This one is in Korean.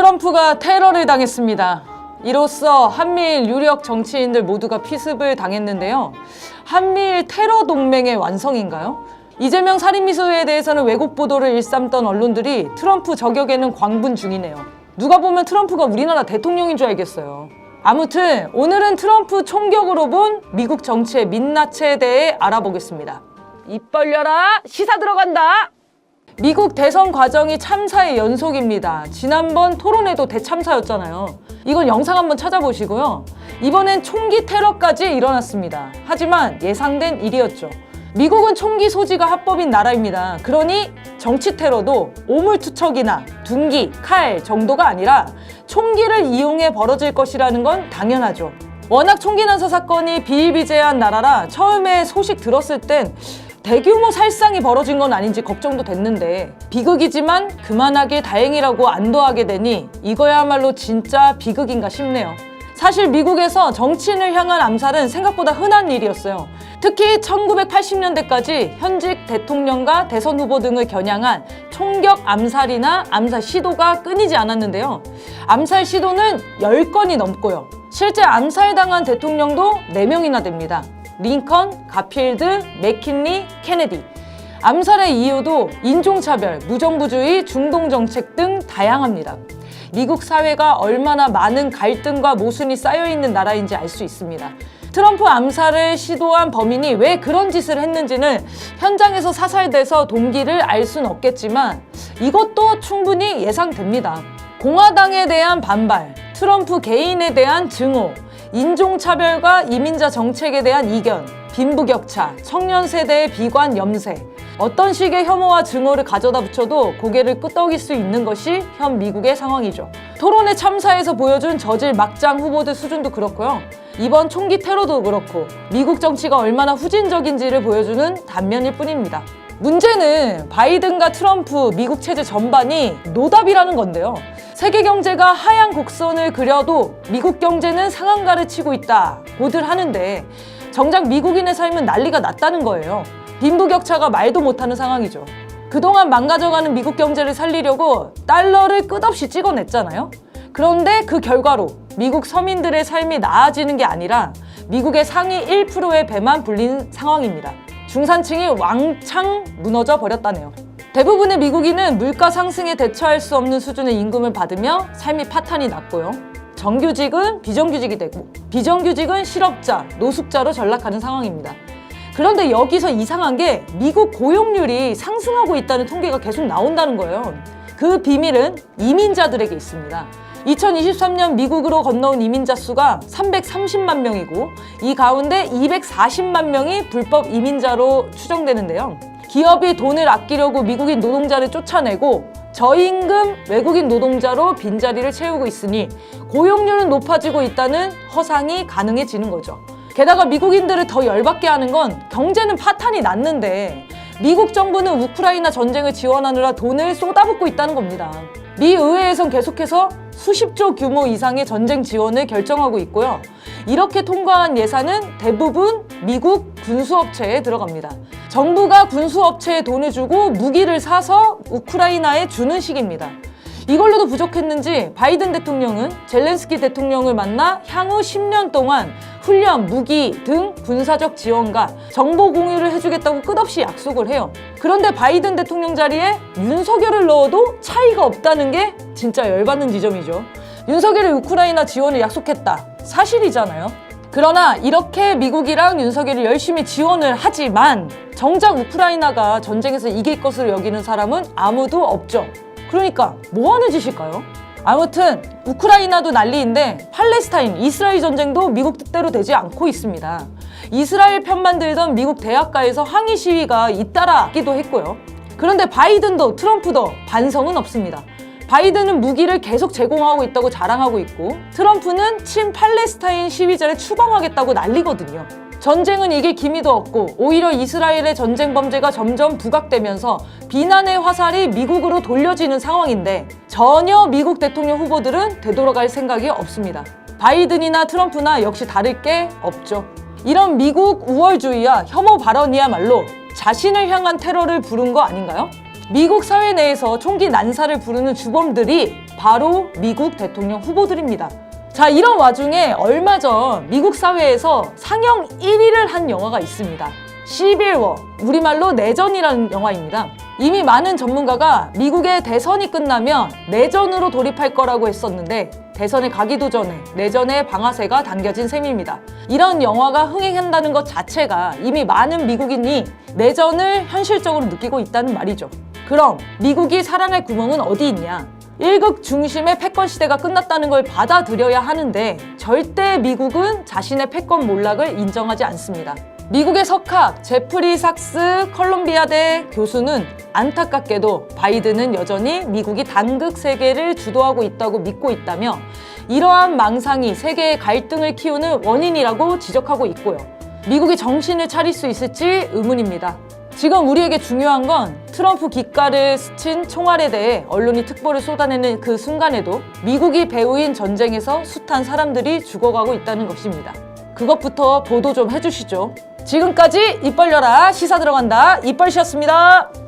트럼프가 테러를 당했습니다. 이로써 한미일 유력 정치인들 모두가 피습을 당했는데요. 한미일 테러 동맹의 완성인가요? 이재명 살인미수에 대해서는 왜곡 보도를 일삼던 언론들이 트럼프 저격에는 광분 중이네요. 누가 보면 트럼프가 우리나라 대통령인 줄 알겠어요. 아무튼 오늘은 트럼프 총격으로 본 미국 정치의 민낯에 대해 알아보겠습니다. 입 벌려라, 시사 들어간다. 미국 대선 과정이 참사의 연속입니다. 지난번 토론회도 대참사였잖아요. 이건 영상 한번 찾아보시고요. 이번엔 총기 테러까지 일어났습니다. 하지만 예상된 일이었죠. 미국은 총기 소지가 합법인 나라입니다. 그러니 정치 테러도 오물투척이나 둔기, 칼 정도가 아니라 총기를 이용해 벌어질 것이라는 건 당연하죠. 워낙 총기 난사 사건이 비일비재한 나라라 처음에 소식 들었을 땐 대규모 살상이 벌어진 건 아닌지 걱정도 됐는데 비극이지만 그만하길 다행이라고 안도하게 되니 이거야말로 진짜 비극인가 싶네요. 사실 미국에서 정치인을 향한 암살은 생각보다 흔한 일이었어요. 특히 1980년대까지 현직 대통령과 대선 후보 등을 겨냥한 총격 암살이나 암살 시도가 끊이지 않았는데요. 암살 시도는 10건이 넘고요. 실제 암살당한 대통령도 4명이나 됩니다. 링컨, 가필드, 맥킨리, 케네디. 암살의 이유도 인종차별, 무정부주의, 중동정책 등 다양합니다. 미국 사회가 얼마나 많은 갈등과 모순이 쌓여있는 나라인지 알 수 있습니다. 트럼프 암살을 시도한 범인이 왜 그런 짓을 했는지는 현장에서 사살돼서 동기를 알 수는 없겠지만 이것도 충분히 예상됩니다. 공화당에 대한 반발, 트럼프 개인에 대한 증오, 인종차별과 이민자 정책에 대한 이견, 빈부격차, 청년 세대의 비관 염세, 어떤 식의 혐오와 증오를 가져다 붙여도 고개를 끄덕일 수 있는 것이 현 미국의 상황이죠. 토론회 참사에서 보여준 저질 막장 후보들 수준도 그렇고요. 이번 총기 테러도 그렇고 미국 정치가 얼마나 후진적인지를 보여주는 단면일 뿐입니다. 문제는 바이든과 트럼프, 미국 체제 전반이 노답이라는 건데요. 세계 경제가 하향 곡선을 그려도 미국 경제는 상한가를 치고 있다 고들 하는데 정작 미국인의 삶은 난리가 났다는 거예요. 빈부격차가 말도 못하는 상황이죠. 그동안 망가져가는 미국 경제를 살리려고 달러를 끝없이 찍어냈잖아요. 그런데 그 결과로 미국 서민들의 삶이 나아지는 게 아니라 미국의 상위 1%의 배만 불린 상황입니다. 중산층이 왕창 무너져 버렸다네요. 대부분의 미국인은 물가 상승에 대처할 수 없는 수준의 임금을 받으며 삶이 파탄이 났고요. 정규직은 비정규직이 되고 비정규직은 실업자, 노숙자로 전락하는 상황입니다. 그런데 여기서 이상한 게 미국 고용률이 상승하고 있다는 통계가 계속 나온다는 거예요. 그 비밀은 이민자들에게 있습니다. 2023년 미국으로 건너온 이민자 수가 330만 명이고 이 가운데 240만 명이 불법 이민자로 추정되는데요. 기업이 돈을 아끼려고 미국인 노동자를 쫓아내고 저임금 외국인 노동자로 빈자리를 채우고 있으니 고용률은 높아지고 있다는 허상이 가능해지는 거죠. 게다가 미국인들을 더 열받게 하는 건 경제는 파탄이 났는데 미국 정부는 우크라이나 전쟁을 지원하느라 돈을 쏟아붓고 있다는 겁니다. 미 의회에선 계속해서 수십조 규모 이상의 전쟁 지원을 결정하고 있고요. 이렇게 통과한 예산은 대부분 미국 군수업체에 들어갑니다. 정부가 군수업체에 돈을 주고 무기를 사서 우크라이나에 주는 식입니다. 이걸로도 부족했는지 바이든 대통령은 젤렌스키 대통령을 만나 향후 10년 동안 훈련, 무기 등 군사적 지원과 정보 공유를 해주겠다고 끝없이 약속을 해요. 그런데 바이든 대통령 자리에 윤석열을 넣어도 차이가 없다는 게 진짜 열받는 지점이죠. 윤석열이 우크라이나 지원을 약속했다. 사실이잖아요. 그러나 이렇게 미국이랑 윤석열이 열심히 지원을 하지만 정작 우크라이나가 전쟁에서 이길 것으로 여기는 사람은 아무도 없죠. 그러니까 뭐 하는 짓일까요? 아무튼 우크라이나도 난리인데 팔레스타인, 이스라엘 전쟁도 미국 뜻대로 되지 않고 있습니다. 이스라엘 편만 들던 미국 대학가에서 항의 시위가 잇따라기도 했고요. 그런데 바이든도 트럼프도 반성은 없습니다. 바이든은 무기를 계속 제공하고 있다고 자랑하고 있고 트럼프는 친 팔레스타인 시위자를 추방하겠다고 난리거든요. 전쟁은 이길 기미도 없고 오히려 이스라엘의 전쟁 범죄가 점점 부각되면서 비난의 화살이 미국으로 돌려지는 상황인데 전혀 미국 대통령 후보들은 되돌아갈 생각이 없습니다. 바이든이나 트럼프나 역시 다를 게 없죠. 이런 미국 우월주의와 혐오 발언이야말로 자신을 향한 테러를 부른 거 아닌가요? 미국 사회 내에서 총기 난사를 부르는 주범들이 바로 미국 대통령 후보들입니다. 자, 이런 와중에 얼마 전 미국 사회에서 상영 1위를 한 영화가 있습니다. 시빌워, 우리말로 내전이라는 영화입니다. 이미 많은 전문가가 미국의 대선이 끝나면 내전으로 돌입할 거라고 했었는데 대선에 가기도 전에 내전의 방아쇠가 당겨진 셈입니다. 이런 영화가 흥행한다는 것 자체가 이미 많은 미국인이 내전을 현실적으로 느끼고 있다는 말이죠. 그럼 미국이 살아날 구멍은 어디 있냐? 일극 중심의 패권 시대가 끝났다는 걸 받아들여야 하는데 절대 미국은 자신의 패권 몰락을 인정하지 않습니다. 미국의 석학 제프리 삭스 컬럼비아대 교수는 안타깝게도 바이든은 여전히 미국이 단극 세계를 주도하고 있다고 믿고 있다며 이러한 망상이 세계의 갈등을 키우는 원인이라고 지적하고 있고요. 미국이 정신을 차릴 수 있을지 의문입니다. 지금 우리에게 중요한 건 트럼프 깃깔을 스친 총알에 대해 언론이 특보를 쏟아내는 그 순간에도 미국이 배후인 전쟁에서 숱한 사람들이 죽어가고 있다는 것입니다. 그것부터 보도 좀 해주시죠. 지금까지 입 벌려라 시사 들어간다 이빨씨였습니다.